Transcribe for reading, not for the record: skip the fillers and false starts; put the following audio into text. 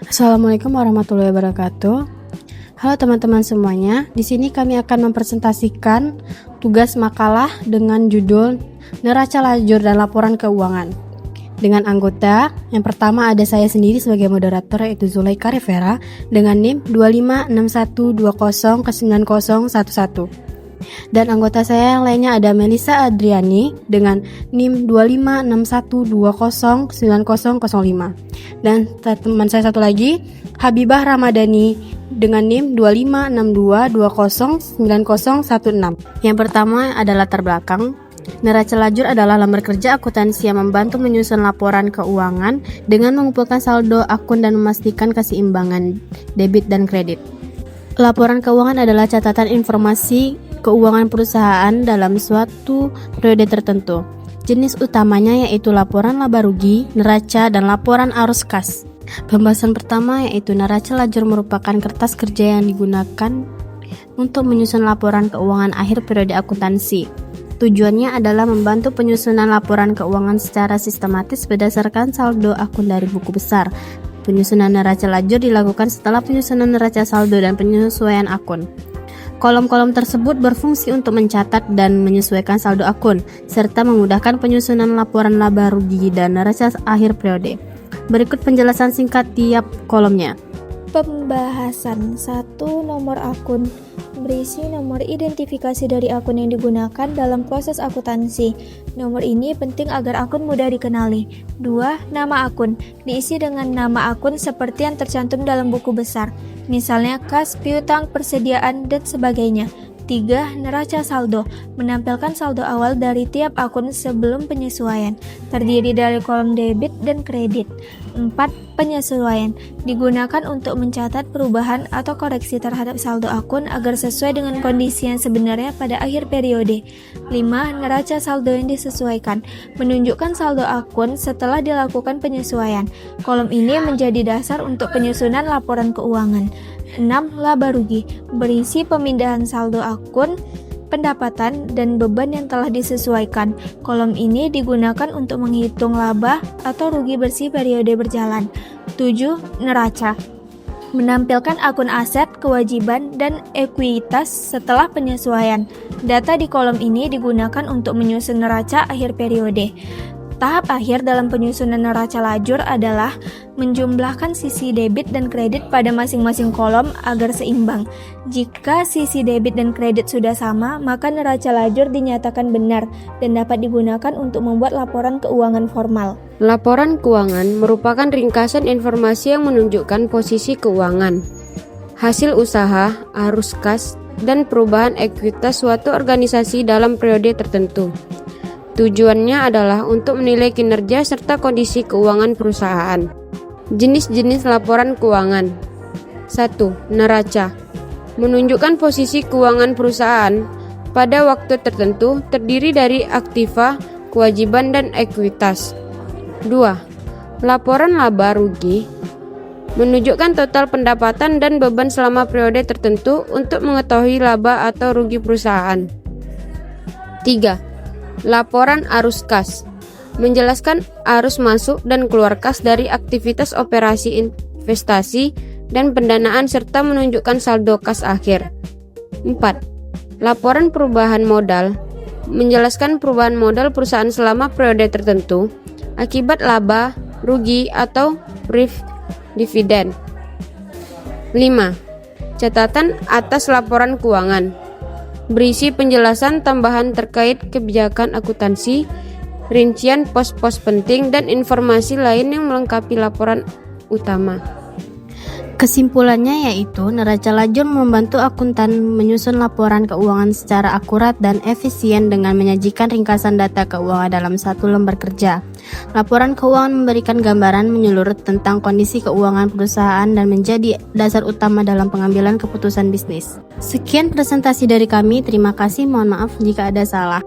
Assalamualaikum warahmatullahi wabarakatuh. Halo teman-teman semuanya. Di sini kami akan mempresentasikan tugas makalah dengan judul Neraca Lajur dan Laporan Keuangan. Dengan anggota, yang pertama ada saya sendiri sebagai moderator yaitu Zulaika Rivera dengan NIM 256120ke9011. Dan anggota saya yang lainnya ada Melisa Adriani dengan NIM 2561209005. Dan teman saya satu lagi, Habibah Ramadhani dengan NIM 2562209016. Yang pertama adalah latar belakang. Neraca lajur adalah lembar kerja akuntansi yang membantu menyusun laporan keuangan dengan mengumpulkan saldo akun dan memastikan keseimbangan debit dan kredit. Laporan keuangan adalah catatan informasi keuangan perusahaan dalam suatu periode tertentu. Jenis utamanya yaitu laporan laba rugi, neraca, dan laporan arus kas. Pembahasan pertama yaitu neraca lajur merupakan kertas kerja yang digunakan untuk menyusun laporan keuangan akhir periode akuntansi. Tujuannya adalah membantu penyusunan laporan keuangan secara sistematis berdasarkan saldo akun dari buku besar. Penyusunan neraca lajur dilakukan setelah penyusunan neraca saldo dan penyesuaian akun. Kolom-kolom tersebut berfungsi untuk mencatat dan menyesuaikan saldo akun, serta memudahkan penyusunan laporan laba rugi dan neraca akhir periode. Berikut penjelasan singkat tiap kolomnya. Pembahasan 1. Nomor akun. Berisi nomor identifikasi dari akun yang digunakan dalam proses akuntansi. Nomor ini penting agar akun mudah dikenali. 2. Nama akun. Diisi dengan nama akun seperti yang tercantum dalam buku besar, misalnya kas, piutang, persediaan, dan sebagainya. 3. Neraca saldo. Menampilkan saldo awal dari tiap akun sebelum penyesuaian, terdiri dari kolom debit dan kredit. 4. Penyesuaian. Digunakan untuk mencatat perubahan atau koreksi terhadap saldo akun agar sesuai dengan kondisi yang sebenarnya pada akhir periode. 5. Neraca saldo yang disesuaikan. Menunjukkan saldo akun setelah dilakukan penyesuaian. Kolom ini menjadi dasar untuk penyusunan laporan keuangan. 6. Laba rugi. Berisi pemindahan saldo akun, pendapatan, dan beban yang telah disesuaikan. Kolom ini digunakan untuk menghitung laba atau rugi bersih periode berjalan. 7. Neraca. Menampilkan akun aset, kewajiban, dan ekuitas setelah penyesuaian. Data di kolom ini digunakan untuk menyusun neraca akhir periode. Tahap akhir dalam penyusunan neraca lajur adalah menjumlahkan sisi debit dan kredit pada masing-masing kolom agar seimbang. Jika sisi debit dan kredit sudah sama, maka neraca lajur dinyatakan benar dan dapat digunakan untuk membuat laporan keuangan formal. Laporan keuangan merupakan ringkasan informasi yang menunjukkan posisi keuangan, hasil usaha, arus kas, dan perubahan ekuitas suatu organisasi dalam periode tertentu. Tujuannya adalah untuk menilai kinerja serta kondisi keuangan perusahaan. Jenis-jenis laporan keuangan. 1. Neraca. Menunjukkan posisi keuangan perusahaan pada waktu tertentu, terdiri dari aktiva, kewajiban, dan ekuitas. 2. Laporan laba rugi. Menunjukkan total pendapatan dan beban selama periode tertentu untuk mengetahui laba atau rugi perusahaan. 3. Laporan arus kas. Menjelaskan arus masuk dan keluar kas dari aktivitas operasi investasi dan pendanaan serta menunjukkan saldo kas akhir. 4. Laporan perubahan modal. Menjelaskan perubahan modal perusahaan selama periode tertentu akibat laba, rugi, atau dividen. 5. Catatan atas laporan keuangan. Berisi penjelasan tambahan terkait kebijakan akuntansi, rincian pos-pos penting, dan informasi lain yang melengkapi laporan utama. Kesimpulannya yaitu neraca lajur membantu akuntan menyusun laporan keuangan secara akurat dan efisien dengan menyajikan ringkasan data keuangan dalam satu lembar kerja. Laporan keuangan memberikan gambaran menyeluruh tentang kondisi keuangan perusahaan dan menjadi dasar utama dalam pengambilan keputusan bisnis. Sekian presentasi dari kami, terima kasih, mohon maaf jika ada salah.